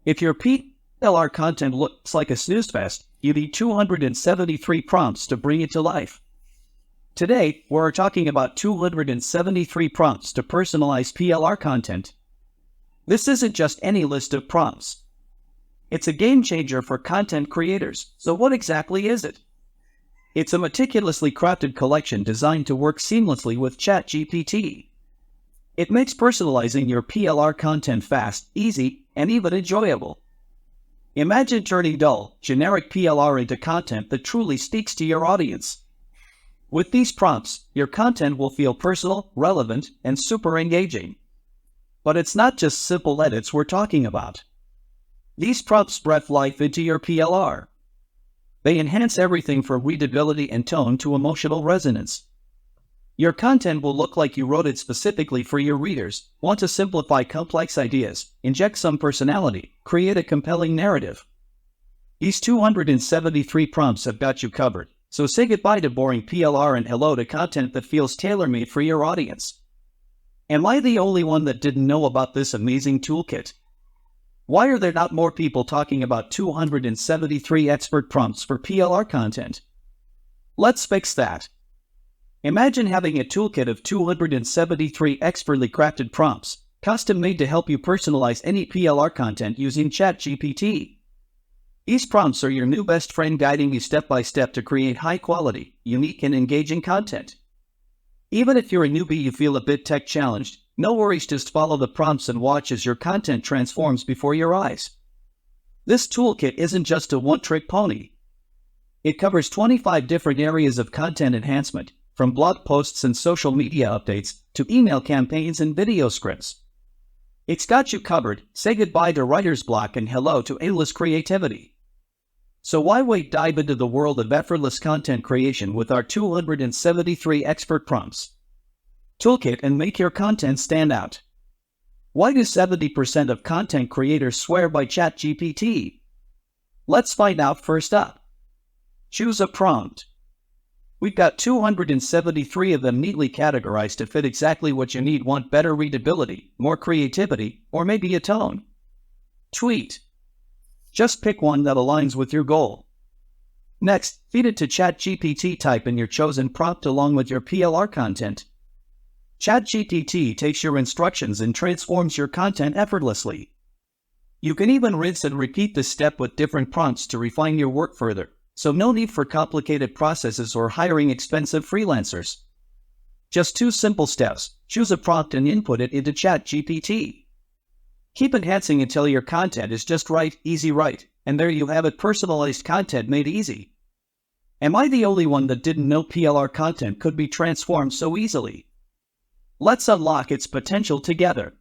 If your PLR content looks like a snooze fest, you need 273 prompts to bring it to life. Today, we're talking about 273 prompts to personalize PLR content. This isn't just any list of prompts. It's a game changer for content creators. So what exactly is it? It's a meticulously crafted collection designed to work seamlessly with ChatGPT. It makes personalizing your PLR content fast, easy, and even enjoyable. Imagine turning dull, generic PLR into content that truly speaks to your audience. With these prompts, your content will feel personal, relevant, and super engaging. But it's not just simple edits we're talking about. These prompts breathe life into your PLR. They enhance everything from readability and tone to emotional resonance. Your content will look like you wrote it specifically for your readers. Want to simplify complex ideas, inject some personality, create a compelling narrative. These 273 prompts have got you covered. So say goodbye to boring PLR and hello to content that feels tailor-made for your audience. Am I the only one that didn't know about this amazing toolkit? Why are there not more people talking about 273 expert prompts for PLR content? Let's fix that. Imagine having a toolkit of 273 expertly crafted prompts, custom-made to help you personalize any PLR content using ChatGPT. These prompts are your new best friend, guiding you step by step to create high-quality, unique, and engaging content. Even if you're a newbie, you feel a bit tech-challenged, no worries, just follow the prompts and watch as your content transforms before your eyes. This toolkit isn't just a one-trick pony. It covers 25 different areas of content enhancement, from blog posts and social media updates to email campaigns and video scripts. It's got you covered. Say goodbye to writer's block and hello to endless creativity. So why wait? Dive into the world of effortless content creation with our 273 expert prompts toolkit and make your content stand out. Why do 70% of content creators swear by ChatGPT? Let's find out. First up, choose a prompt. We've got 273 of them neatly categorized to fit exactly what you need. Want better readability, more creativity, or maybe a tone? Tweet. Just pick one that aligns with your goal. Next, feed it to ChatGPT. Type in your chosen prompt along with your PLR content. ChatGPT takes your instructions and transforms your content effortlessly. You can even rinse and repeat this step with different prompts to refine your work further. So no need for complicated processes or hiring expensive freelancers. Just 2 simple steps. Choose a prompt and input it into ChatGPT. Keep enhancing until your content is just right, easy right, and there you have it, personalized content made easy. Am I the only one that didn't know PLR content could be transformed so easily? Let's unlock its potential together.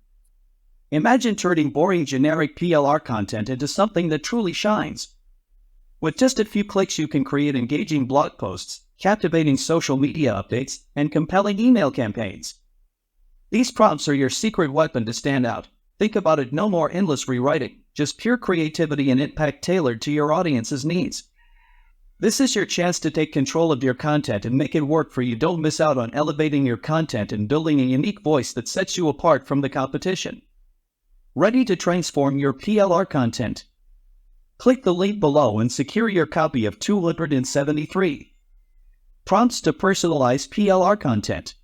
Imagine turning boring generic PLR content into something that truly shines. With just a few clicks, you can create engaging blog posts, captivating social media updates, and compelling email campaigns. These prompts are your secret weapon to stand out. Think about it, no more endless rewriting, just pure creativity and impact tailored to your audience's needs. This is your chance to take control of your content and make it work for you. Don't miss out on elevating your content and building a unique voice that sets you apart from the competition. Ready to transform your PLR content? Click the link below and secure your copy of 273 Prompts to Personalize PLR Content.